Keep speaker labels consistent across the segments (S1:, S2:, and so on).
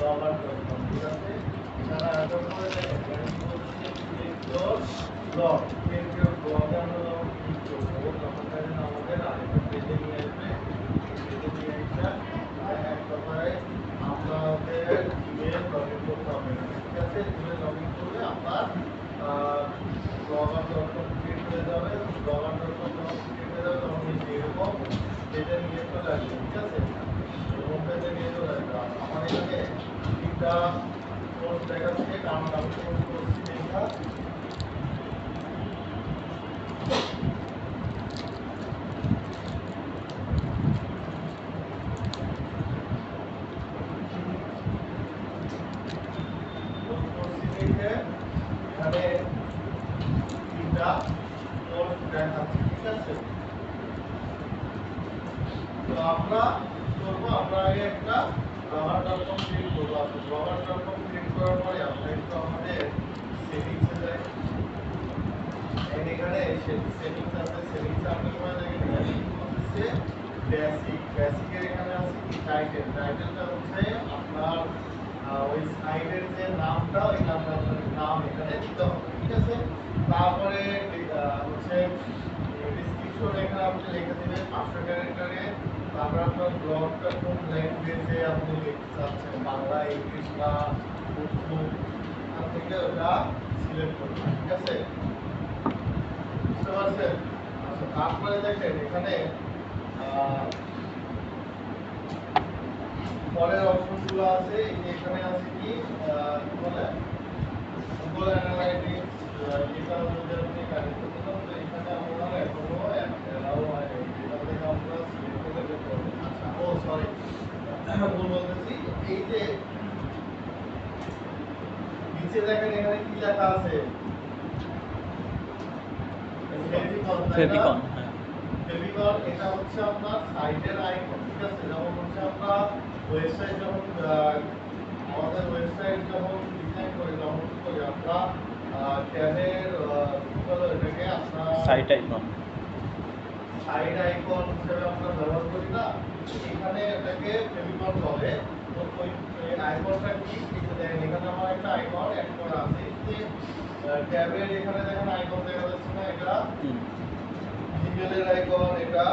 S1: blogger.com, ঠিক আছে? এখানে আসার পরে দেখেন ব্লগ ব্লগে আমরা যখন ক্লিক করবো তখন দেখেন আমাদের আরেকটা পেজে নিয়ে আসবে। পেজে নিয়ে আসা এক কথায় আপনাদের ইমেল লগ ইন করতে হবে, ঠিক আছে? ইমেল লগ ইন করলে আপনার blogger.com ক্রিয়েট হয়ে যাবে। blogger.com যখন ক্রিয়েট হয়ে যাবে তখন এরকম পেজে নিয়ে চলে আসবে, ঠিক আছে? এরকম পেজে নিয়ে চলে আসবে। আমার এখানে তিনটা কোর্স দেখাচ্ছে, কারণ আমি কোর্স করছি দেখা এখানে তিনটা কোর্স দেখাচ্ছে, ঠিক আছে? তো আমরা করবো, আমরা আগে একটা blogger.com ক্রিয়েট করবো। blogger.com ক্রিয়েট করার পরে আমরা একটু আমাদের সেটিংসে যাই। এখানে সেটিংস আছে, সেটিংসে আপনি সময় দেখেন এখানে হচ্ছে বেসিকের এখানে আছে কি টাইটেল। টাইটেলটা হচ্ছে আপনার ওই সাইটের যে নামটা, ওই নামটা নাম এখানে দিতে হবে, ঠিক আছে? তারপরে হচ্ছে ডিসক্রিপশন এখানে আপনি লিখে দিবেন 500 ক্যারেক্টারে। তারপর আপনার ব্লগটা কোন ল্যাঙ্গুয়েজে আপনি লিখতে চাচ্ছেন, বাংলা, ইংলিশ না উর্দু, এখান থেকে ওটা সিলেক্ট করবেন, ঠিক আছে? বুঝতে পারছেন? আচ্ছা, তারপরে দেখেন এখানে পরের অপশনগুলো আছে। এই যে এখানে আছে কি বলে গুগল অ্যানালাইটিক্স, এটা যদি আপনি কানেক্ট করতে চান তো এখানে আমরা এখনো অ্যালাউ হয় নাই, এটা থেকে আমরা সিলেক্ট করে দেখতে পারবো। আচ্ছা, ও সরি, ভুল বলতেছি। এই যে নিচে দেখেন এখানে কি লেখা আছে,
S2: ফেভিকন।
S1: ফেভিকন, এটা হচ্ছে আপনার সাইটের আইকন, ঠিক আছে? যেমন হচ্ছে আমরা ওয়েবসাইট যখন আমাদের ওয়েবসাইট যখন ডিজাইন করি তখন কি করি আমরা ট্যাবের কি বলে এটাকে আপনার
S2: সাইট আইকন,
S1: সাইড আইকন হিসেবে আমরা ব্যবহার করি না? এখানে এটাকে ফেভিকন বলে। তো ওই আইকনটা কি, দেখেন এখানে আমার একটা আইকন অ্যাড করা আছে যে ট্যাবের এখানে দেখেন আইকন দেখা যাচ্ছে না, এটা জিমেলের আইকন, এটা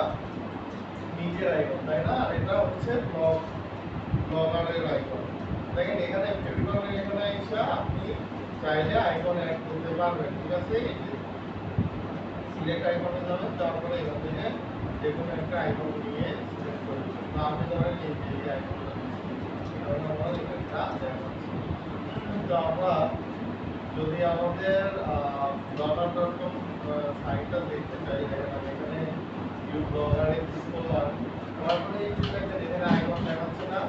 S1: নিজের আইকন, তাই না? আর এটা হচ্ছে ব্লগারের আইকন। দেখেন এখানে ফেভিকনের এখানে এসে আপনি চাইলে আইকন অ্যাড করতে পারবেন, ঠিক আছে? এই যে সিলেক্ট আইকনে যাবেন, তারপরে এখান থেকে যেকোনো একটা আইকন নিয়ে সিলেক্ট করবেন। তো আমি ধরেন এই যে এই আইকনটা দিচ্ছি, কারণ আমার এটা দেখাচ্ছি। তো আমরা যদি আমাদের blogger.com সাইটটা দেখতে চাই, দেখেন আমি এখানে ভিউ ব্লগারে ক্লিক করলাম, তারপরে এই যে দেখেন এখানে আইকন দেখাচ্ছে না,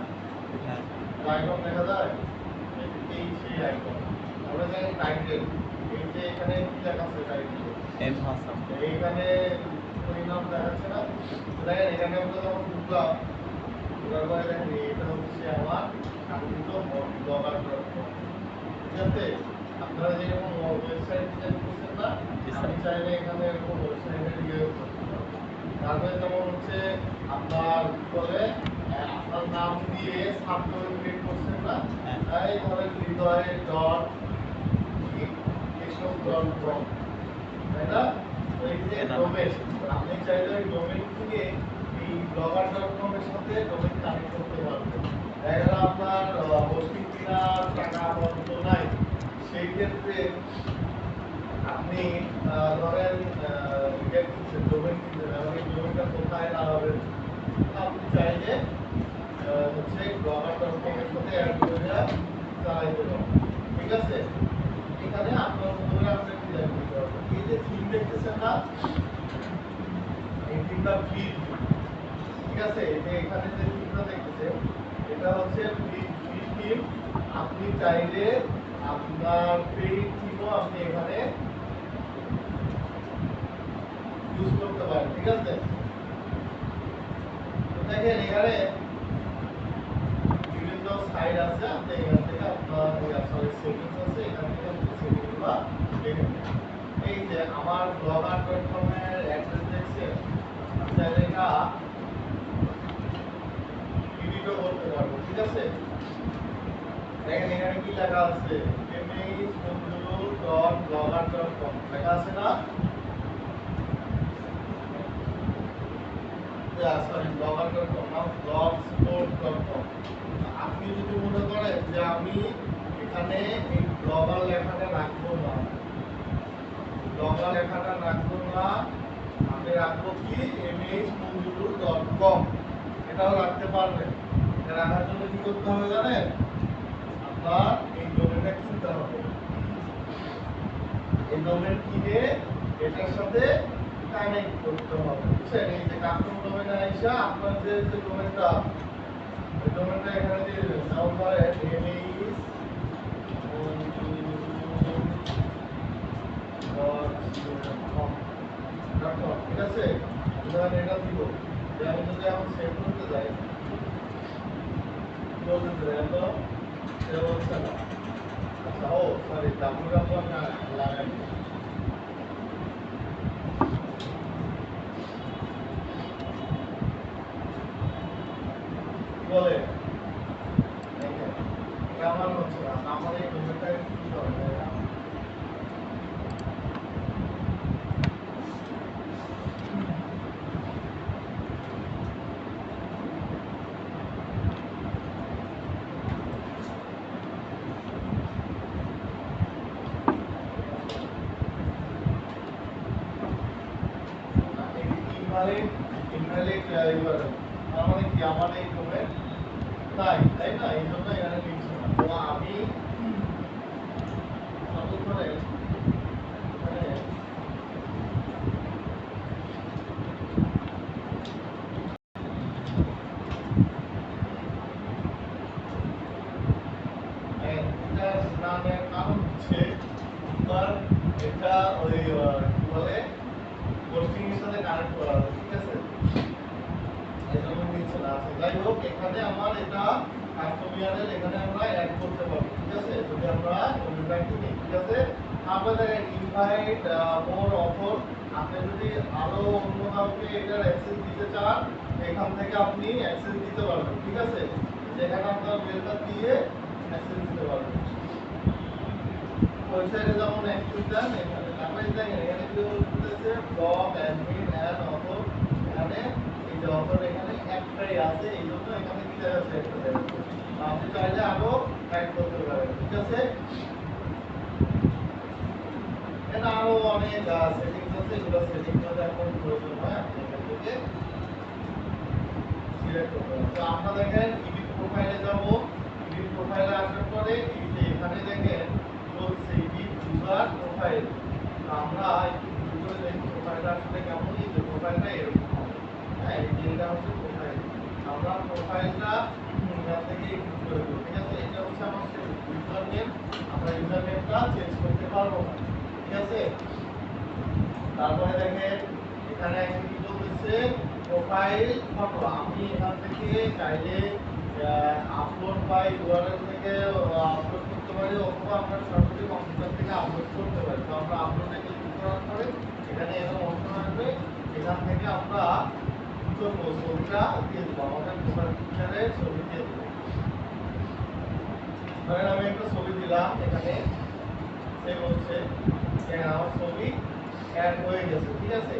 S1: আইকন দেখা যায়, এই সেই আইকন। আমরা জানি টাইটেল, এই যে এখানে কি লেখা আছে টাইটেল,
S2: এম হাসান,
S1: এইখানে পরিণাম দেখাচ্ছে না? দেখেন এখানে আমরা যখন ঢুকলাম, ঢোকার পরে দেখেন এটা হচ্ছে আমার কাঙ্ক্ষিত blogger.com, ঠিক আছে? আপনারা যেরকম ওয়েবসাইট ডিজাইন করছেন না, আমি চাইলে এখানে এরকম ওয়েবসাইটের ইয়ে করতে পারবো। তারপরে যেমন হচ্ছে আপনার কি বলে আপনার নাম দিয়ে সাবডোমেইন ক্রিয়েট করছেন না, তাই ধরেন হৃদয় ডট এসব ডট কম, তাই না? ওই যে ডোমেইন, আপনি চাইলে ওই ডোমেইন থেকে এই blogger.com এর সাথে ডোমেইন কানেক্ট করতে পারবেন। দেখা গেল আপনার হোস্টিং কেনার টাকা আপাতত নাই, সেই ক্ষেত্রে আপনি ধরেন ইয়ে কিনছেন, ডোমেইন কিনছেন, এবং এই ডোমেইনটা কোথায় লাগাবেন আপনি চাইলে হচ্ছে blogger.com এর সাথে অ্যাড করে চালাইতে পারবেন, ঠিক আছে? এখানে আপনার মধ্যে আপনি ডিজাইন করতে পারবেন। এই যে থিম দেখতেছেন না, এই থিমটা ফ্রি, ঠিক আছে? এই যে এখানে যে থিমটা দেখতেছেন এটা হচ্ছে ফ্রি থিম। আপনি চাইলে আপনার পেইড থিমও আপনি এখানে ইউজ করতে পারেন, ঠিক আছে? তো দেখেন এখানে বিভিন্ন সাইট আছে, আপনি এখান থেকে আপনার সেটিংস আছে, এখান থেকে আপনি সেটিংসগুলো দেখে নেবেন। এই যে আমার blogger.com এর অ্যাড্রেস দেখছেন, আমি চাইলে এটা এডিটও করতে পারবো, ঠিক আছে? দেখেন এখানে কি লেখা আছে mh.blogger.com লেখা আছে না সরি blogger.com না blogspot.com আপনি যদি মনে করেন যে আমি এখানে এই ব্লগার লেখাটা রাখবো না আমি রাখবো কি mh.monjuru.com এটাও রাখতে পারবেন এটা রাখার জন্য কি করতে হবে জানেন আপনার এই ডোমেনটা কিনতে হবে এই ডোমেন কিনে এটার সাথে কানেক্ট করতে হবে বুঝছেন এই যে কাস্টম ডোমেনে আইসা আপনার যে ডোমেনটা ওই ডোমেনটা এখানে দিয়ে দেবেন যেমন ধরেন mh.monjuru.com ঠিক আছে ধরেন এটা দিব যে আমি যদি এখন সেভ করতে যাই বলতে দেয় তো সে বলছে না আচ্ছা ও সরি ডাব্লিউ লাগাই বলে আমার হচ্ছে না আমার এই ডোমেনটা কি করবে ইনভ্যালিড ইউআরএল তার মানে কি আমার এই ডোমেন নাই তাই না এই জন্য এখানে লিখছে না তো আমি ততক্ষণে মানে এটা নামের কারণ হচ্ছে তোমার এটা ওই কি বলে হোস্টিং এর সাথে কানেক্ট করা আছে ঠিক আছে এজন্য নিচে না আছে যাই হোক এখানে আমার এটা কাস্টম ইউআরএল এখানে আমরা অ্যাড করতে পারবো ঠিক আছে যদি আমরা ওটা কিনি ঠিক আছে আমাদের ইনভাইট মোর অফার আপনি যদি আরো অন্য কাউকে এটার অ্যাক্সেস দিতে চান এখান থেকে আপনি অ্যাক্সেস দিতে পারবেন ঠিক আছে যেখানে আপনার মেলটা দিয়ে অ্যাক্সেস দিতে পারবেন ওয়েবসাইটে যেমন অ্যাক্সেস দেন এখানে তারপরে দেখেন এখানে কি বলতেছে ব্লগ অ্যাডমিন অ্যাড অথর এখানে এই যে অথর এখানে একটাই আছে এই জন্য এখানে কি দেখাচ্ছে একটা দেখাচ্ছে আপনি চাইলে আরো অ্যাড করতে পারেন ঠিক আছে এটা আরো অনেক সেটিংস আছে এগুলো সেটিংস এখন প্রয়োজন হয় আপনি এখান থেকে সিলেক্ট করতে হবে তো আমরা দেখেন ইডিট প্রোফাইলে যাব ইডিট প্রোফাইলে আসার পরে এই যে এখানে দেখেন বলছে ইডিট ইউজার প্রোফাইল আমরা একটু ভিডিও করে দেখি প্রোফাইলটা আসলে কেমন এই যে প্রোফাইলটা এরকম হবে হ্যাঁ এই যে এটা হচ্ছে প্রোফাইল আমরা প্রোফাইলটা এখান থেকে একটু করে দেবো ঠিক আছে এটা হচ্ছে আমার ইউজার নেম আমরা ইউজার নেমটা চেঞ্জ করতে পারবো না ঠিক আছে তারপরে দেখেন এখানে একটা কি বলতেছে প্রোফাইল ফটো আমি এখান থেকে চাইলে আপলোড বাই ইউআরএল থেকে আপলোড করতে পারি অথবা আমরা সরাসরি কম্পিউটার থেকে আপলোড করতে পারি তো আমরা আপলোডে ক্লিক করার পরে এখানে এরকম অপশন আসবে এখান থেকে আমরা ছবিটা দিয়ে দেবো আমাদের প্রোফাইল পিকচারে ছবি দিয়ে দেবো ধরেন আমি একটা ছবি দিলাম এখানে সেভ হচ্ছে আমার ছবি অ্যাড হয়ে গেছে ঠিক আছে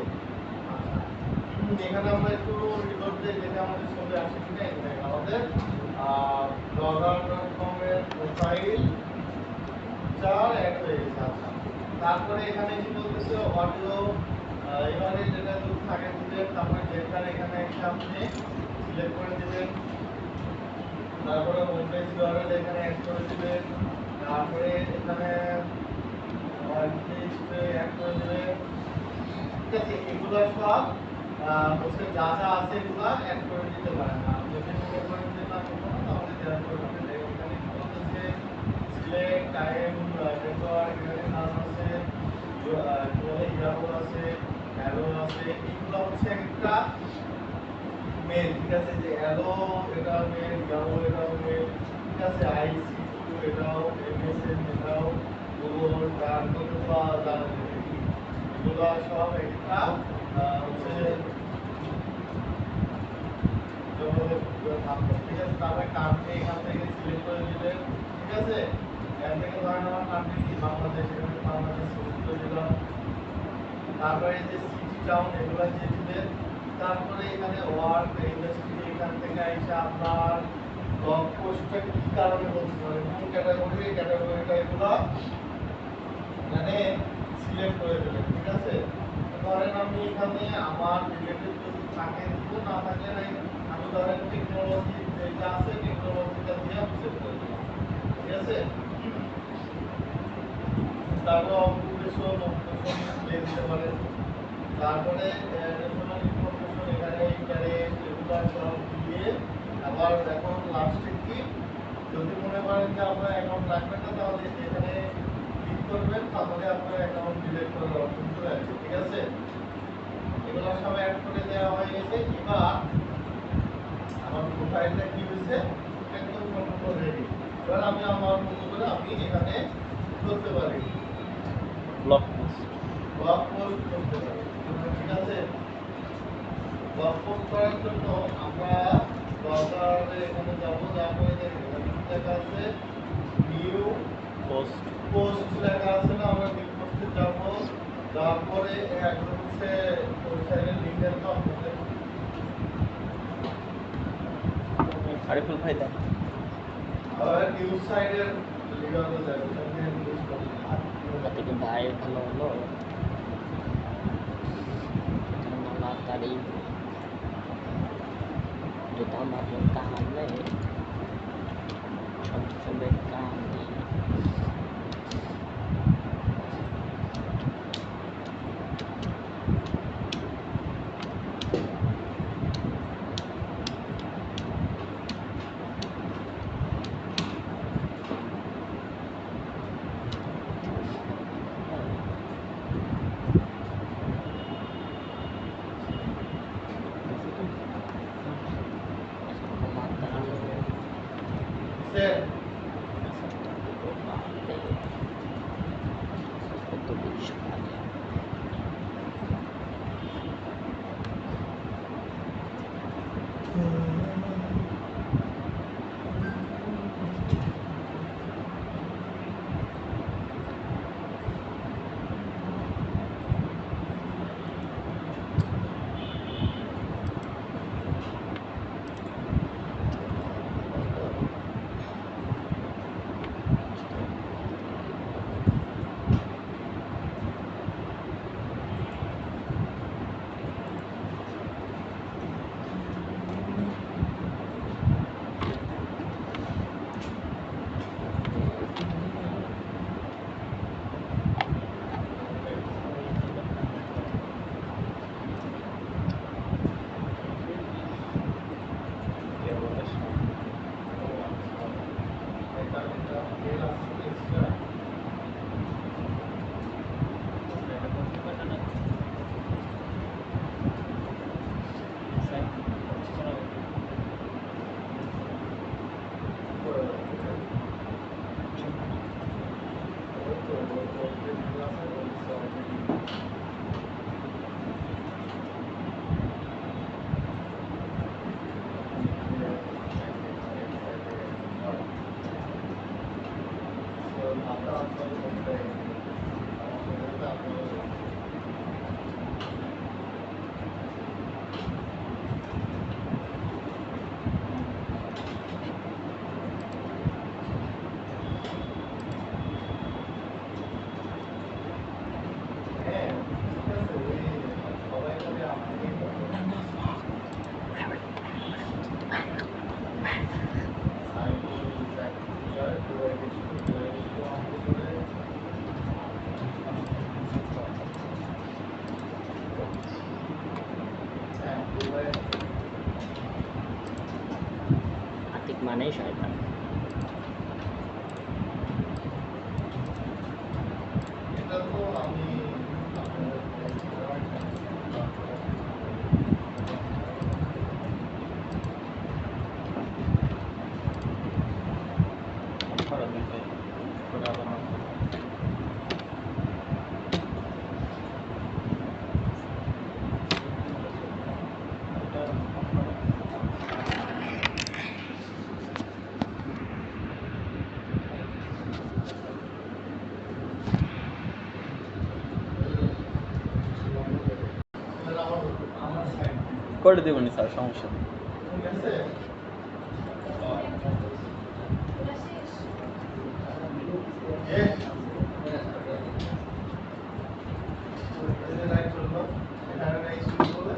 S1: এখানে আমরা একটু রিলোড দিয়ে দেখে আমাদের ছবি আসে কিনা এখানে আমাদের blogger.com এর প্রোফাইল চার অ্যাড হয়ে গেছে আচ্ছা তারপরে এখানে কি বলতেছে অডিও এবারে যেটা যদি থাকে দিবেন তারপরে যেটার এখানে একটা আপনি সিলেক্ট করে দিবেন তারপরে হোম পেজ ইউআরএল এখানে অ্যাড করে দিবেন তারপরে এখানে অ্যাড করে দিবেন ঠিক আছে এগুলো সব হচ্ছে যা যা আছে এগুলো অ্যাড করে দিতে পারেন না যদি মনে করেন যে না করবো না তাহলে দেওয়া করবেন এখানে কি বলতেছে সিলেক্ট টাইম নেটওয়ার্ক এখানে নাম আছে ইয়ারো আছে অ্যারো আছে এগুলো হচ্ছে একটা মেল ঠিক আছে যে অ্যারো এটা মেল ইয়ারো এটা মেল ঠিক আছে আইসি2 এটাও এমএসএন এটাও গুগল তারপরে তো জানেন এগুলো সব একটা হচ্ছে থাকলো, ঠিক আছে। তারপরে কান্ট্রি এখান থেকে সিলেক্ট করে দিলেন, ঠিক আছে। এখান থেকে ধরেন আমার কান্ট্রি কি বাংলাদেশ, এখানে বাংলাদেশ সিলেক্ট করে দিলাম। তারপরে এই যে সিটি টাউন এগুলো দিয়ে দিলেন। তারপরে এখানে ওয়ার্ক ইন্ডাস্ট্রি, এখান থেকে আইসা আপনার জব পোস্টটা কি কারণে বলতে পারেন, কোন ক্যাটাগরি, এই ক্যাটাগরিটা এগুলো মানে সিলেক্ট করে দিলেন, ঠিক আছে। ধরেন আমি এখানে আমার রিলেটেড যদি থাকে দিব, না থাকলে নাই, আমি ধরেন টেকনোলজি যেটা আছে টেকনোলজিটা দিয়ে আমি সেট করে দিলাম, ঠিক আছে। তারপর অকুপেশন দিয়ে দিতে পারেন। তারপরে ন্যাশনাল ইনফরমেশন এখানে ইন্টারেস্ট এগুলো সব দিয়ে আবার এখন লাস্টে কি যদি মনে করেন যে আপনার অ্যাকাউন্ট রাখবেন না, তাহলে এখানে ক্লিক করবেন, তাহলে আপনার অ্যাকাউন্ট ডিলিট করার অপশন চলে আসবে, ঠিক আছে। এগুলো সব অ্যাড করে দেওয়া হয়ে গেছে। এবার আমার প্রোফাইলটা কি হয়েছে, একদম সম্পূর্ণ রেডি। এবার আমি আমার মতো করে আমি এখানে করতে পারি,
S2: ব্লগ পোস্ট।
S1: ব্লগ পোস্ট করতে পারি, ঠিক আছে। ব্লগ পোস্ট করার জন্য আমরা ব্রাউজারে এখানে যাব, তারপরে দেখেন লেখা আছে নিউ
S2: পোস্ট।
S1: পোস্ট লেখা আছে না, আমরা নিউ পোস্টে যাব। তারপরে একদম হচ্ছে ওয়েবসাইটের লিংক দেন তো আপনাদের।
S2: আরিফুল ভাই দেন।
S1: আর নিউজ সাইটের লিগালে যাবে, তাহলে নিউজ করতে
S3: berarti ke baik kalau lo karena tadi ditambah bongkahan deh sampai kami
S1: sir
S3: untuk bisa atik mana ya syaitan
S1: এটা তো আমি
S2: করে দেবেন স্যার, সমস্যা নেই।
S1: ঠিক আছে Yes. এই যে লাইট চললো, এখানে লাইট শুরু করলে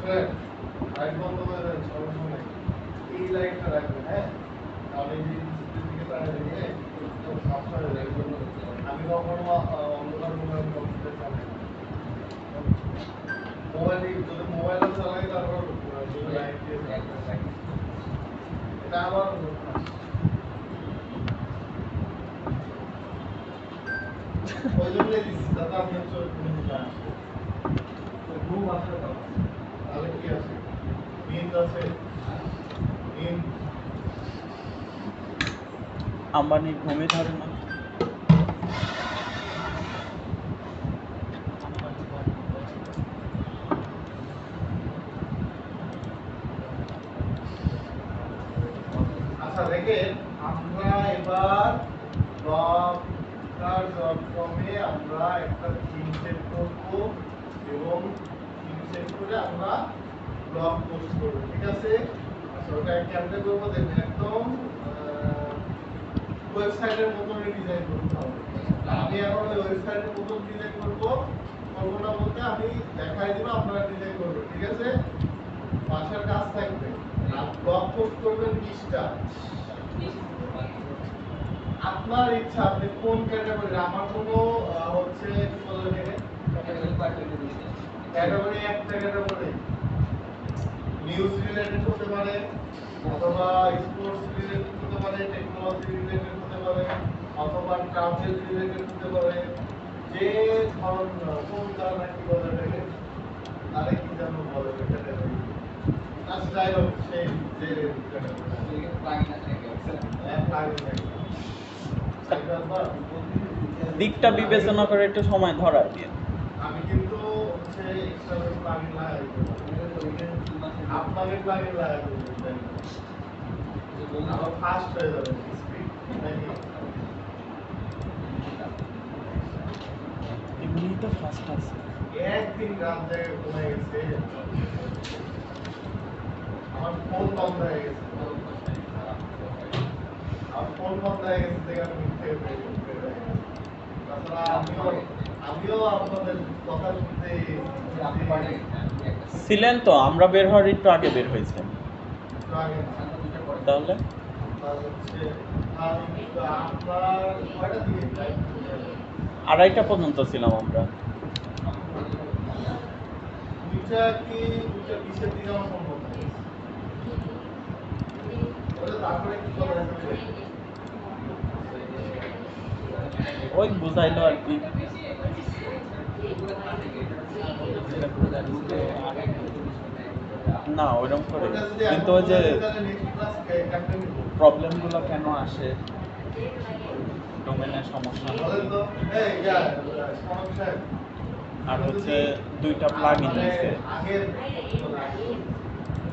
S1: শুনেন, লাইট বন্ধ করে দেন, সমস্যা নেই। এই লাইটটা রাখবেন, হ্যাঁ? তাহলে এই যে ডিসপ্লে দিকে তাড়া দিয়ে একটু সাবধানে হয়ে যাবে। আমি কখনো অন্ধকার মোবাইল কম্পিউটার চালাই না। যদি মোবাইল চালাই তারপর যদি লাইট দিয়ে চালাই। এটা আমার ওই জন্যই দিচ্ছি, যাতে আপনার চোখ নিতে আসে। ঘুম আসে না, তাহলে কি আছে? নিন্দ আছে, নিন্দ।
S2: আম্বানির ঘুমই ধরে না।
S1: আচ্ছা দেখেন, আমরা এবার blogger.com-এ আমরা একটা থিম সেট করব এবং থিম সেট করে আমরা ব্লগ পোস্ট করব, ঠিক আছে? আচ্ছা ওটা কেমনে করব দেখেন, একদম ওয়েবসাইটের মতনই ডিজাইন করতে হবে। আমি এখন ওই ওয়েবসাইটের মতন ডিজাইন করব, না বলতে আমি দেখাই দিব, আপনারা ডিজাইন করবেন, ঠিক আছে? বাসার কাজ থাকবে আর ব্লগ পোস্ট করবেন 20টা। আপনার ইচ্ছা, আপনি কোন ক্যাটাগরি, আমার কোনো হচ্ছে কি বলে এটাকে ক্যাটাগরি, একটা ক্যাটাগরি নিউজ রিলেটেড হতে পারে, অথবা স্পোর্টস রিলেটেড হতে পারে, টেকনোলজি রিলেটেড হতে পারে, অথবা ট্রাভেল রিলেটেড হতে পারে, যে ধরনের কবিতা নাকি বলে এটাকে, আরে কি যেন বলে ক্যাটাগরি। আচ্ছা যাই হোক, সেই যে
S2: দিকটা বিবেচনা করে একটু সময় ধরায় দিয়ে।
S1: আমি কিন্তু হচ্ছে এক্সট্রা প্লাগইন লাগাই আপনাকে প্লাগইন লাগাই আমার ফাস্ট হয়ে যাবে স্পিড নাকি
S2: এমনি তো ফাস্ট আছে।
S1: একদিন রাত থেকে কমে গেছে, আমার ফোন বন্ধ হয়ে গেছে, আমার ফোন বন্ধ হয়ে গেছে দেখে আমি মিথ্যে তাছাড়া আমিও আপনাদের কথা শুনতে
S2: ছিলেন তো, আমরা বের হওয়ার একটু আগে বের হয়েছেন। তাহলে
S1: হচ্ছে আপনার কয়টা দিকে
S2: 2:30 পর্যন্ত ছিলাম আমরা।
S1: দুইটা কি দুইটা 20-এর দিকে আমার সম্ভব না, তারপরে কি করা যাবে?
S2: ওই বুঝাইলো আর কি। না ওইরকম করে, কিন্তু ওই যে প্রবলেমগুলো কেন আসে, ডোমেনের সমস্যা, আর হচ্ছে 2টা প্লাগইন আছে।
S1: আগের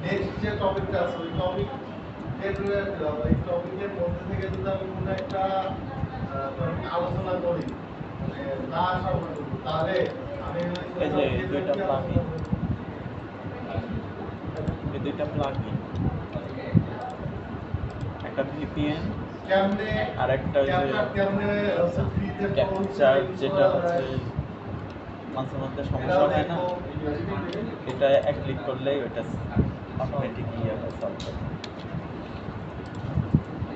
S1: নেক্সট যে টপিকটা আছে ওই টপিকের মধ্যে থেকে যদি আমি কোনো একটা আলোচনা করি, মানে না আসা পর্যন্ত, তাহলে আমি
S2: এই যে 2টা প্লাগইন, এই 2টা প্লাগইন, একটা ভিপিএন
S1: কেমনে
S2: আর একটা ওই যে
S1: কেমনে ফ্রিতে
S2: ক্যাপচার, যেটা হচ্ছে মাঝে মধ্যে সমস্যা হয় না, এটা এক ক্লিক করলেই ওটা অটোমেটিকলি এটা সলভ হবে।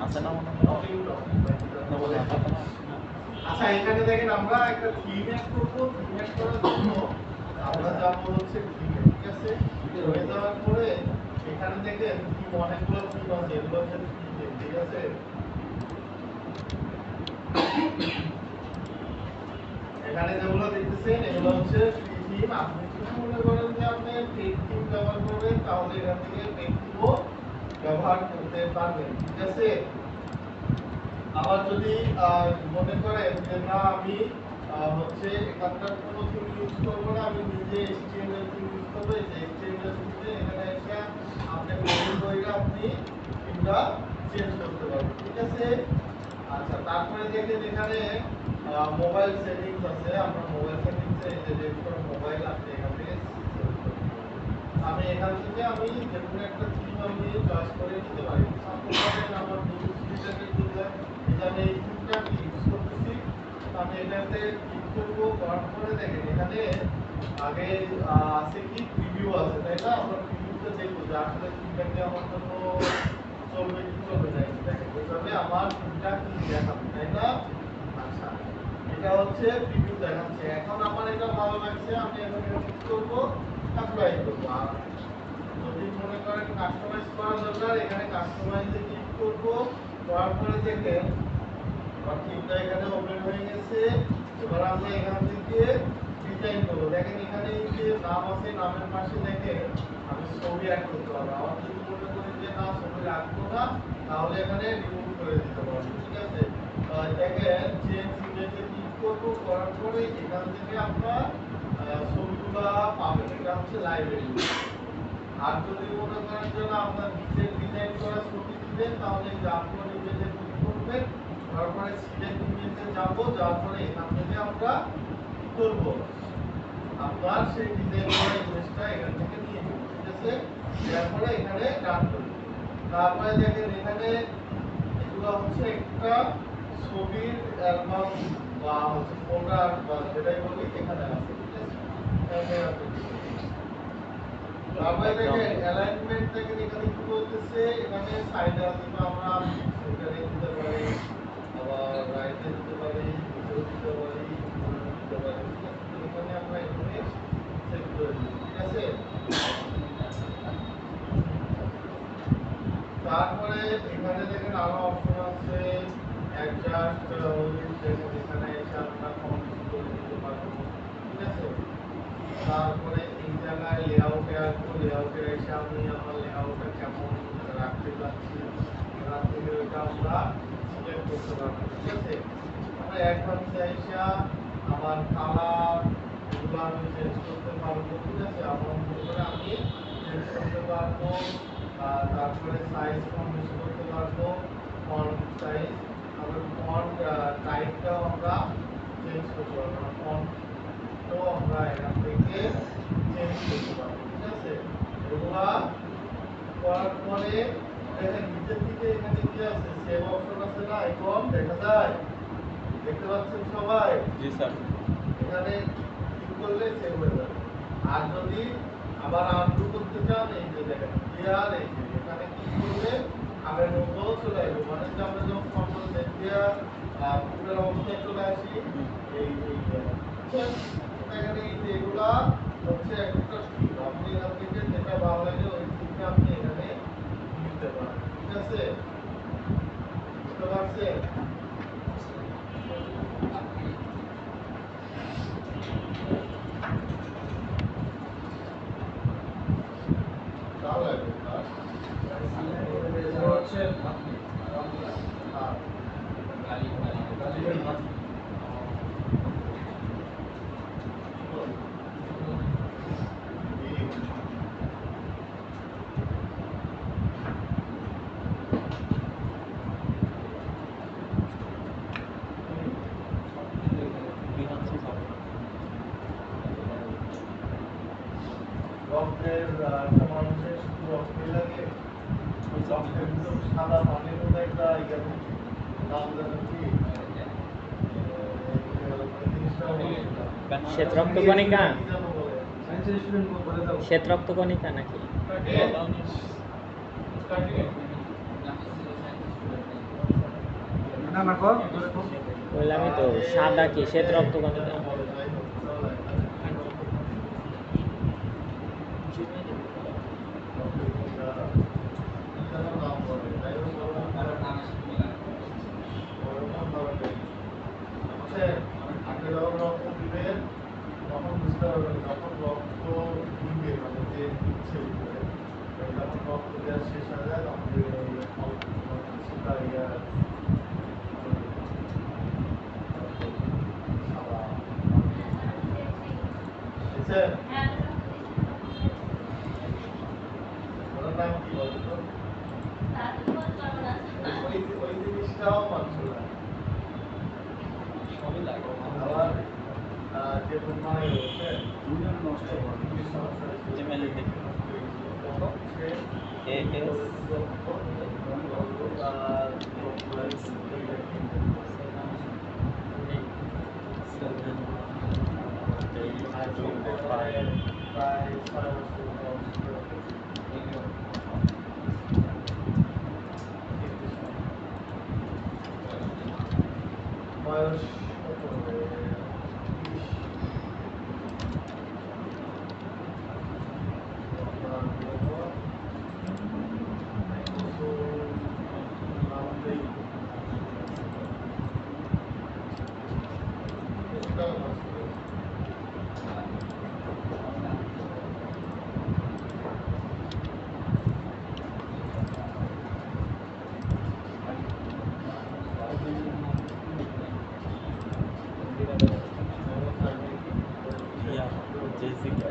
S2: আছে না মনে হয়? না মনে হয় না।
S1: আচ্ছা এখানে দেখেন আমরা একটা থিম অ্যাড করব, থিম অ্যাড করার জন্য আমরা যাব হচ্ছে থিমে, ঠিক আছে? হয়ে যাওয়ার পরে এখানে দেখেন থিম, অনেকগুলো থিম আছে, এগুলো হচ্ছে থিম, ঠিক আছে? এখানে যেগুলো দেখতেছেন এগুলো হচ্ছে ফ্রি থিম। আপনি যদি মনে করেন যে আপনি পেইড থিম ব্যবহার করবেন, তাহলে এখান থেকে পেইড থিমও ব্যবহার করতে পারবেন, ঠিক আছে? আবার যদি মনে করেন যে না আমি হচ্ছে এখানকার কোনো থিম ইউজ করবো না, আমি নিজে HTML থিম ইউজ করবো, এই যে HTML থিমে এখানে এসে আপনি কোডিং করে আপনি থিমটা চেঞ্জ করতে পারবেন, ঠিক আছে? আচ্ছা, তারপরে দেখেন এখানে মোবাইল সেটিংস আছে। আমরা মোবাইল সেটিংসে এই যে যেকোনো মোবাইল আপনি এখান থেকে select করতে পারেন। আমি এখান থেকে যেকোনো একটা থিম আমি চয়েস করে নিতে পারি। সাপোজ ধরেন আমার নিউজ রিলেটেড যদি আমি এই থিমটা ইউজ করতেছি, আমি এটাতে ক্লিক করবো, করার পরে দেখেন এখানে আগে আছে কি প্রিভিউ আছে, তাই না? আমরা প্রিভিউতে দেখবো যে আসলে থিমটা কি আমার জন্য চলবে কি চলবে না। দেখেন এইভাবে আমার থিমটা কি দেখাবে, তাই না? আচ্ছা, এটা হচ্ছে প্রিভিউ দেখাচ্ছে। এখন আমার এটা ভালো লাগছে, আমি এখন এটা ক্লিক করবো, অ্যাপ্লাই করবো। আর যদি মনে করেন কাস্টমাইজ করা দরকার, এখানে কাস্টমাইজে ক্লিক করবো, করার পরে দেখেন আমার থিমটা এখানে ওপেন হয়ে গেছে। এবার আমরা এখান থেকে ডিজাইন করবো। দেখেন এখানে এই যে নাম আছে, নামের পাশে দেখেন আমি ছবি অ্যাড করতে পারবো। আমার যদি মনে করি যে না ছবি রাখবো না, তাহলে এখানে রিমুভ করে দিতে পারবো, ঠিক আছে? দেখেন চেঞ্জ ইমেজে ক্লিক করবো, করার পরে এখান থেকে আপনার ছবিগুলো পাবেন। এটা হচ্ছে লাইব্রেরি। আর যদি মনে করেন যে না আপনার নিজের ডিজাইন করা ছবি দিবেন, তাহলে এই যে আপলোড ইমেজে ক্লিক করবেন, তারপরে সিলেক্ট ইমেজে যাবো, যাওয়ার পরে এখান থেকে আমরা কি করবো, আপনার সেই ডিজাইন করা ইমেজটা এখান থেকে নিয়ে নেব, ঠিক আছে? তারপরে এখানে ডান করব। তারপরে দেখেন এখানে এগুলো হচ্ছে একটা ছবির অ্যালবাম বা হচ্ছে ফোল্ডার বা যেটাই বলি এখানে আছে, ঠিক আছে? এখানে আছে। তারপরে দেখেন অ্যালাইনমেন্ট থেকে এখানে কি বলতেছে, এখানে সাইডে আছে, তো আমরা এখানে দিতে পারি, আবার রাইটে দিতে পারি, ভিতরে দিতে পারি, উপরে দিতে পারি, ঠিক আছে? তো এখানে আমরা এখানে সেট করে দিই, ঠিক আছে? তারপরে এখানে দেখেন আরো অপশন আছে, অ্যাডজাস্ট দেখেন এখানে এসে আমরা কন্ট্রোল করে দিতে পারবো, ঠিক আছে? তারপরে এই জায়গায় লেআউটে আসবো, লেআউটে এসে আমি আমার লেআউটটা কেমন রাখতে চাচ্ছি, এখান থেকে ওইটা আমরা সিলেক্ট করতে পারবো, ঠিক আছে? আমরা অ্যাডভান্সে এসে আমার কালার এগুলো আমি চেঞ্জ করতে পারবো, ঠিক আছে? আমার মনে করে আমি চেঞ্জ করতে পারবো। তারপরে সাইজ কম বেশি করতে পারবো, ফন্ট সাইজ, তারপরে ফন্ট টাইপটাও আমরা চেঞ্জ করতে পারবো, ফন্ট তো আমরা এখান থেকে চেঞ্জ করতে পারবো, ঠিক আছে? এগুলা করার পরে দেখেন নিচের দিকে এখানে কি আছে, সেভ অপশন আছে না, আইকন দেখা যায়, দেখতে পাচ্ছেন সবাই?
S2: জি স্যার।
S1: এখানে ক্লিক করলে সেভ হয়ে যাবে। আর যদি আবার আনডু করতে চান, এই যে দেখেন ক্লিয়ার, এই যে এখানে ক্লিক করলে আগের মতো চলে আসবে, মানে যে আমরা যখন কন্ট্রোল জেড দিয়ে পূর্বের অবস্থায় চলে আসি, এই এখানে এই যে এগুলা হচ্ছে একটা স্কিল, আপনি এখান থেকে যেটা ভালো লাগে ওই স্কিলটা আপনি এখানে নিতে পারেন, ঠিক আছে? বুঝতে পারছেন? তাহলে হচ্ছে রক্তের একটা মানুষের শুধু রক্তই লাগে, ওই রক্তের ভিতর সাদা পানির মতো একটা ইয়ে থাকে, নাম জানো কি?
S3: শ্বেত রক্তকণিকা,
S1: কি যেন বলে?
S3: শ্বেত রক্তকণিকা নাকি? বললামই তো, সাদা কি শ্বেত রক্তকণিকা।
S1: আপনি যখন রক্ত দিবেন তখন বুঝতে পারবেন, যখন রক্ত দিবে মানে যে দিচ্ছে উপরে, যখন রক্ত দেওয়া শেষ হয়ে যায় তখন সেটা ইয়ে সাদা বুঝছেন? ওটার নাম কি বলতো? ওই জিনিসটাও মানছিল না। মানে হচ্ছে
S2: ইমেল দেখি AS
S1: বয়স
S2: Jessica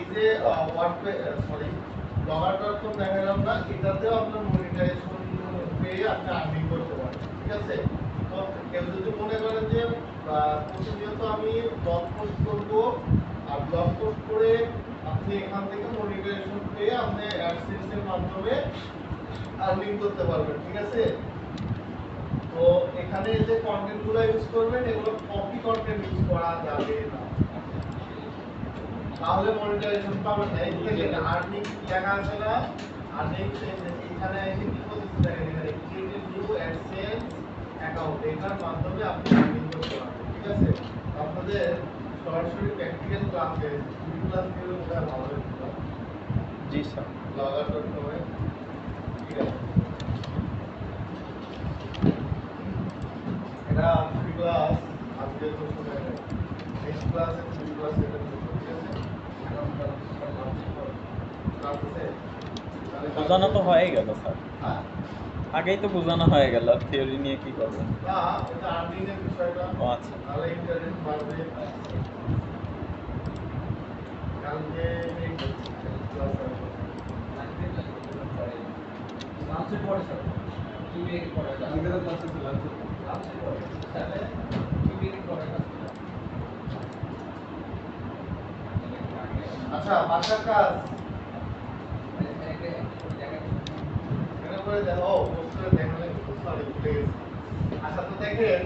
S2: JA
S1: ব্লগার.কম দেখালাম না, এটাতেও আপনার মনিটাইজেশন পেয়ে আপনি আর্নিং করতে পারেন, ঠিক আছে? তো কেউ যদি মনে করেন যে প্রতিনিয়ত আমি ব্লগ পোস্ট করবো আর ব্লগ পোস্ট করে আপনি এখান থেকে মনিটাইজেশন পেয়ে আপনি অ্যাডসেন্স এর মাধ্যমে আর্নিং করতে পারবেন, ঠিক আছে? তো এখানে যে কন্টেন্ট গুলো ইউজ করবেন এগুলো কপি কন্টেন্ট ইউজ করা যাবে না, তাহলে মনিটাইজেশন পাবেন না। এই দেখেন আর্নিং লেখা আছে না, আর্নিং এখানে এসে কি বলতেছে দেখেন, এখানে ক্রিয়েটিভ নিউ অ্যাডসেন্স অ্যাকাউন্ট, এটার মাধ্যমে আপনি আর্নিং করতে পারবেন, ঠিক আছে? আপনাদের সরাসরি প্র্যাকটিক্যাল ক্লাসে ক্লাস নিয়ে ওটা ভালো হবে
S2: জি স্যার
S1: ব্লগার.কম এ, ঠিক আছে? এটা ফ্রি ক্লাস, আজকে তো শুনে নেক্সট ক্লাসে ফ্রি ক্লাস এটা ঠিক আছে?
S2: বোঝানো তো হয়ে গেল স্যার, আগেই তো বোঝানো হয়ে গেল, থিওরি নিয়ে কি করবেন?
S1: না, এটা আর্নিং এর বিষয়টা।
S2: ও আচ্ছা,
S1: তাহলে ইন্টারেস্ট বাড়বে। কালকে এই ক্লাস আছে।
S4: লাঞ্চের পরে স্যার কি মিনিট পরে
S1: আজকে তো ক্লাস আছে,
S4: লাঞ্চের পরে তাহলে কি মিনিট পরে
S1: আচ্ছা, বাসার কাজ এখানে করে দেখো, পোস্টারে দেখালে সরি ভুলে গেছি। আচ্ছা, তো দেখেন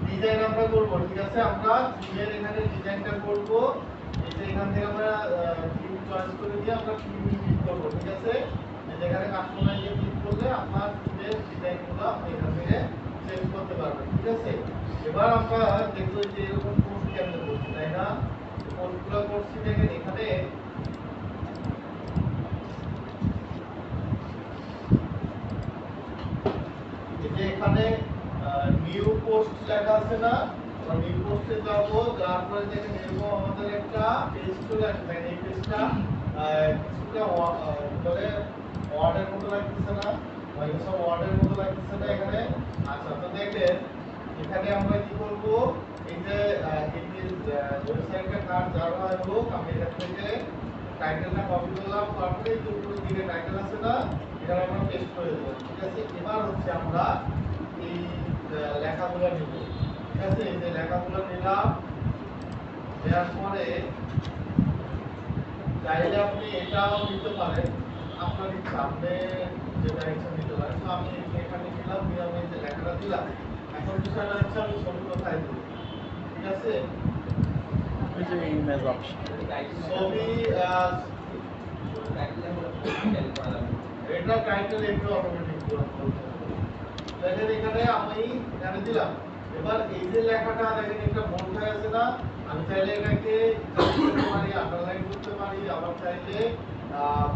S1: ডিজাইন আমরা করব, ঠিক আছে? আমরা থিমের এখানে ডিজাইনটা করব, এই যে এখান থেকে আমরা থিম চয়েস করে দিয়ে আমরা থিম ক্লিক করব, ঠিক আছে? যেখানে কাস্টমাইজে ক্লিক করলে আপনার থিমের ডিজাইনগুলো আপনি এখান থেকে চেঞ্জ করতে পারবেন, ঠিক আছে? এবার আমরা দেখবো যে এরকম পোস্ট কেমনে করছি, তাই না? পোস্টগুলো করছি, দেখেন এখানে এই যে এখানে নিউ পোস্ট লেখা আছে না, আমরা নিউ পোস্টে যাব, যাওয়ার পরে দেখেন এরকম আমাদের একটা পেজ চলে আসবে। এই পেজটা কিছুটা বলে ওয়ার্ডের মতো লাগতেছে না, মাইক্রোসফট ওয়ার্ডের মতো লাগতেছে না এখানে। আচ্ছা, তো দেখেন এখানে আমরা কি করব, এই যে ওয়েবসাইটটা কার যারা হোক, আমি এখান থেকে টাইটেলটা কপি করলাম, তারপরে এই যে উপরের দিকে টাইটেল আছে না, এটা আমরা পেস্ট করে দেব, ঠিক আছে? এবার হচ্ছে আমরা এই লেখাগুলো নিব, ঠিক আছে? এই যে লেখাগুলো নিলাম, নেওয়ার পরে চাইলে আপনি এটাও নিতে পারেন, আপনার ইচ্ছা, আপনি যেটা ইচ্ছা নিতে পারেন। তো আমি এখানে নিলাম, নিয়ে আমি যে লেখাটা দিলাম, এখন বিষয়টা হচ্ছে আমি ছবি কোথায় দেব, ঠিক আছে?
S2: ওই যে ইমেজ অপশন,
S1: ছবি এটা টাইটেল একটু অটোমেটিক দেখেন এখানে আমি এখানে দিলাম। এবার এই যে লেখাটা দেখেন একটা বোল্ড হয়ে আছে না, আমি চাইলে এটাকে করতে পারি, আন্ডারলাইন করতে পারি, আবার চাইলে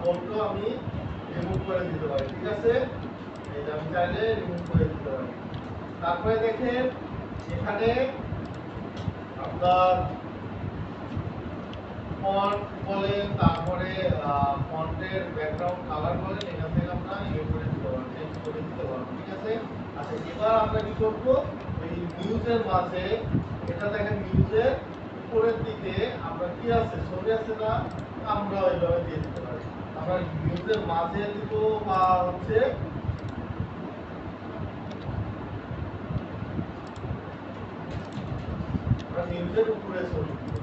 S1: বোল্ডও আমি রিমুভ করে দিতে পারি, ঠিক আছে? এই যে আমি চাইলে রিমুভ করে দিতে পারি। তারপরে দেখেন এখানে আপনার ফন্ট বলেন, তারপরে ফন্টের ব্যাকগ্রাউন্ড কালার বলেন, এখান থেকে আমরা ইয়ে করে দিতে পারবো, চেঞ্জ করে দিতে পারবো। ঠিক আছে? আচ্ছা, এবার আমরা কি করব, এই নিউজের মাঝে, এটা দেখেন নিউজের উপরের দিকে আমরা কি আছে, ছবি আছে না, আমরা ওইভাবে দিয়ে দিতে পারি। আমরা নিউজের মাঝে দিব বা হচ্ছে আমরা নিউজের উপরে ছবি দিব।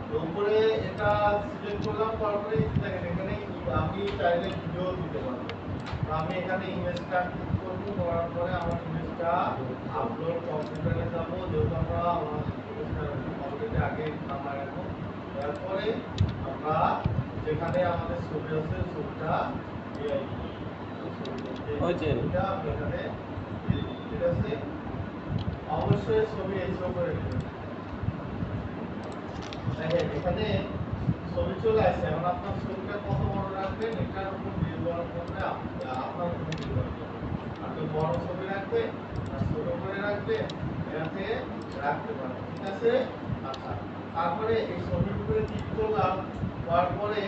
S1: তো উপরে এটা সিলেক্ট করলাম, তারপরে দেখেন এখানে আমি চাইলে ভিডিও দিতে পারবো। তো আমি এখানে ইমেজটা ক্লিক করব, করার পরে আমার ইমেজটা আপলোড কম্পিউটারে যাব, যেহেতু আমরা আমার ইমেজটা অলরেডি আগে নামায় রাখবো। তারপরে আমরা যেখানে আমাদের ছবি আছে ছবিটা AI
S2: ওই যে
S1: এটা আমি এখানে দিয়ে দিই। ঠিক আছে? অবশ্যই ছবি এইচও করে নেবেন। দেখেন এখানে ছবি চলে আসছে, এখন আপনার ছবিটা কত বড় রাখবেন এটার উপর নির্ভর করবে, আপনার উপর নির্ভর করবে। আপনি বড় ছবি রাখবেন না ছোট করে রাখবেন, এটাতে রাখতে পারেন। ঠিক আছে? আচ্ছা, তারপরে এই ছবির উপরে ক্লিক করলাম, তারপরে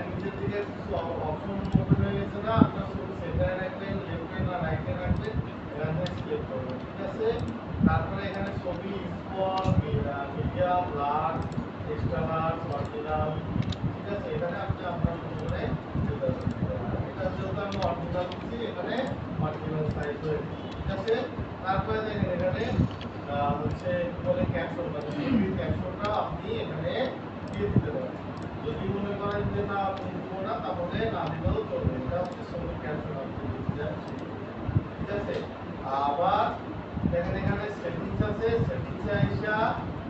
S1: নিচের দিকে কিছু অপশন ওপেন হয়ে গেছে না, আপনার ছবি সেন্টারে রাখবেন, লেফটে না রাইটে রাখবেন, এখানে সিলেক্ট করবেন। ঠিক আছে? তারপরে এখানে ছবি স্মল, মিডিয়া, ব্লার, এক্সট্রাভার, অরিজিনাল। ঠিক আছে? এখানে আপনি আপনার মতো করে নির্বাচন করতে পারেন। এটা যেহেতু আমি অরিজিনাল দিচ্ছি, এখানে অরিজিনাল সাইজ হয়ে গেছে। ঠিক আছে? তারপরে দেখেন এখানে হচ্ছে কি বলে ক্যাপশন, মানে ছবির ক্যাপশনটা আপনি এখানে দিয়ে দিতে পারেন। যদি মনে করেন যে না আপনি দিব না, তাহলে না দিলেও চলবে। এটা হচ্ছে ছবির ক্যাপশন আপনি দিতে যাচ্ছেন। ঠিক আছে? আবার দেখেন এখানে সেটিংস আছে, সেটিংসে আইসা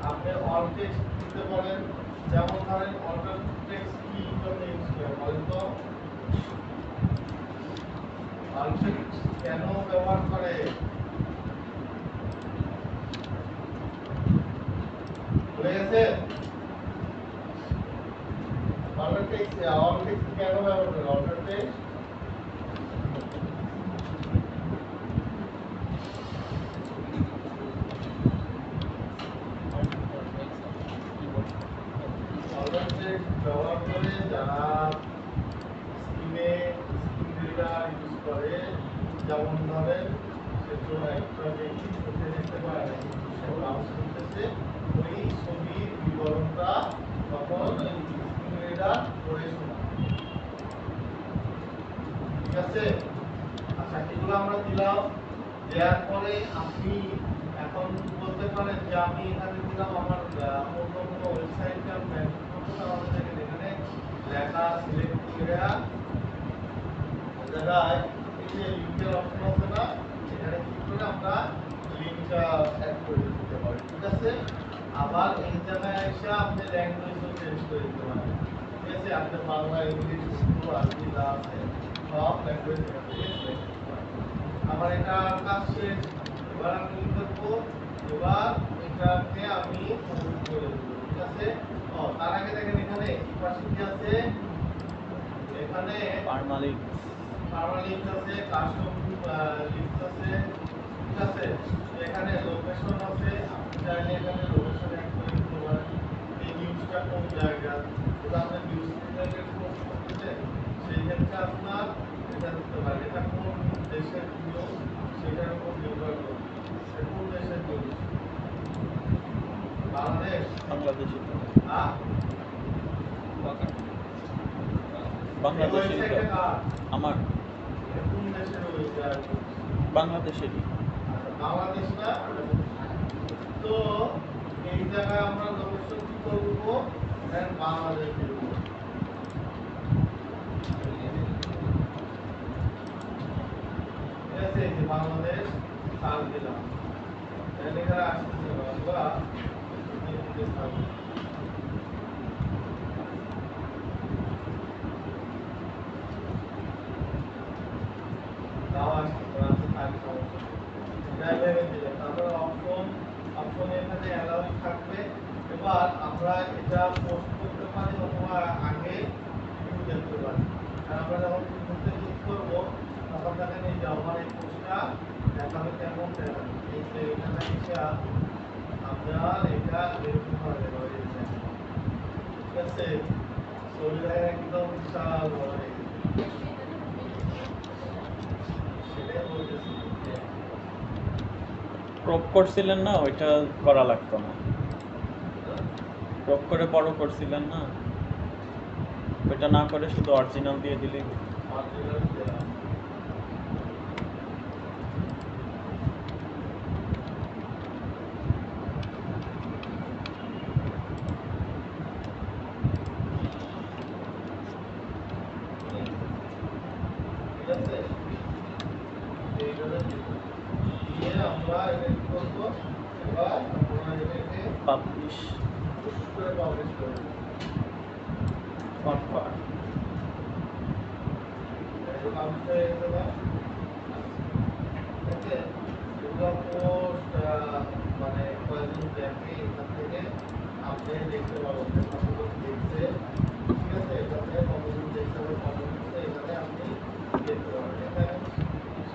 S1: আপনি অল টেক্সট দিতে বলেন। যেমন ধরেন অল টেক্সট কি জন্য ইউজ করে বলেন তো, অল টেক্সট কেন ব্যবহার করে ভুলে গেছে? অল টেক্সট কেন ব্যবহার করে? অল টেক্সট ব্যবহার করে যারা স্ক্রিনে স্ক্রিন রিডার ইউজ করে, যেমন ধরেন সেটা একটা ব্যক্তি চোখে দেখতে পায় না, সে ব্রাউজ করতেছে, ওই ছবির বিবরণটা তখন ওই স্ক্রিন রিডার পড়ে শোনায়। ঠিক আছে? আচ্ছা, এগুলো আমরা দিলাম। দেওয়ার পরে আপনি এখন বলতে পারেন যে আমি এখানে দিলাম আমার অন্য কোনো ওয়েবসাইটকে আমি মেনশন করবো, তাহলে দেখেন এখানে লেখা সিলেক্ট করে জায়গায় এই যে লিঙ্কের অপশন আছে না, এখানে ক্লিক করে আমরা লিঙ্কটা অ্যাড করে দিতে পারি। ঠিক আছে? আবার এই জায়গায় এসে আপনি ল্যাঙ্গুয়েজও চেঞ্জ করে দিতে পারেন। ঠিক আছে? আপনি বাংলা, ইংলিশ, উর্দু, আরবি যা আছে সব ল্যাঙ্গুয়েজ এখান থেকে সিলেক্ট করতে পারেন। আমার এটা কাজ শেষ। এবার আমি কি করবো, এবার এটাকে আমি পোস্ট করে দেবো। ঠিক আছে? তার আগে দেখেন এখানে এই পাশে কি আছে, এখানে
S2: পারমালিক
S1: পারমালিঙ্ক আছে, কাস্টম লিঙ্ক আছে। ঠিক আছে? এখানে লোকেশন আছে, আপনি চাইলে এখানে লোকেশন অ্যাড করে দিতে পারেন। এই নিউজটা কোন জায়গা, যদি আপনি নিউজ রিলেটেড পোস্ট করতেছেন সেই ক্ষেত্রে আপনার এটা দিতে পারেন। এটা কোন দেশের নিউজ সেটার উপর নির্ভর করে। এটা কোন দেশের নিউজ? বাংলাদেশ?
S2: বাংলাদেশি তো
S1: হ্যাঁ?
S2: বাংলাদেশেরই তো
S1: ওয়েবসাইটটা কার?
S2: আমার
S1: এটা কোন দেশের ওয়েবসাইট?
S2: বাংলাদেশেরই।
S1: বাংলাদেশ না? তো এই জায়গায় আমরা লোকেশন কি করবো, বাংলাদেশ দিব। ঠিক আছে? এই যে বাংলাদেশ সার্চ দিলাম, এখানে আসতেছে না, আমরা এদিকে সার্চ দিই। তাও আসতেছে না, আছে থাক সমস্যা নেই। ড্রাইভারে দিলাম, তারপরে অপশনে এখানে অ্যালাউ থাকবে। এবার আমরা এটা পোস্ট করতে পারি অথবা আগে ভিউ দেখতে পারি। আর আমরা যখন ভিউতে ক্লিক করবো তখন দেখেন এই যে আমার এই পোস্টটা দেখাবে, কেমন দেখাবে, এই যে এখানে এসে আমরা এটা এরকম ভাবে দেবো। ঠিক আছে শরীরে একদম বিশাল বড় হয়ে গেছে। সেটাই বলতেছি যে
S2: ক্রপ করছিলেন না, ওইটা করা লাগতো না। ক্রপ করে বড় করছিলেন না, ওইটা না করে শুধু অরিজিনাল দিয়ে দিলেই হতো।
S1: মার্জিনাল দেয়া ঠিক আছে এইভাবে দিয়ে আমরা এটা কি করবো এবার আমরা এটাকে
S2: পাবলিশ
S1: পুশ করে পাবলিশ করবো
S2: কনফার্ম।
S1: এটা পাবলিশ হয়ে গেছে না ঠিক আছে এগুলো পোস্ট মানে কয়েকদিন দেখে এখান থেকে আপনি দেখতে পাবেন যে কতজন দেখছে ঠিক আছে এখানে কতজন দেখছে বা কতজন দেখছে এখানে আপনি দেখতে পাবেন এখানে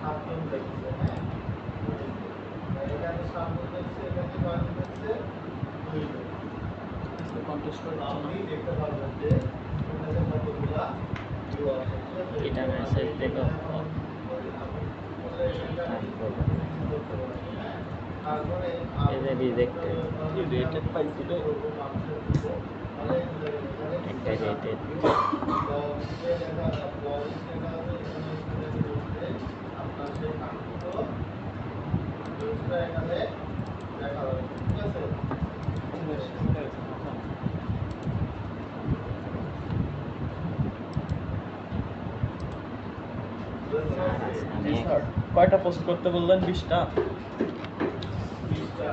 S1: 7 জন দেখছে হ্যাঁ এখানে 7 জন দেখছে এখানে কয়জন দেখছে 2 জন
S2: কন্টেস্ট করে
S1: আপনি দেখতে পারবেন যে এখানে কতগুলা ভিউ আছে ঠিক আছে
S3: এটা মেসেজ দেখো
S1: তারপরে
S3: এই যে rejected।
S2: Rated পাইছিল।
S3: একটা রেটেড
S1: আপনার সেই কাঙ্ক্ষিত নিউজটা এখানে দেখা যাবে ঠিক আছে
S2: জি স্যার। কয়টা পোস্ট করতে বললেন? 20টা।
S1: 20টা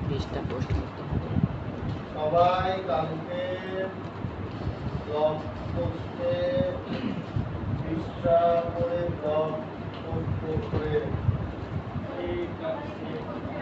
S3: 20টা পোস্ট করতে হবে।
S1: সবাই কালকে ব্লগ পোস্টে 20টা করে ব্লগ পোস্ট করে
S4: ঠিক আছে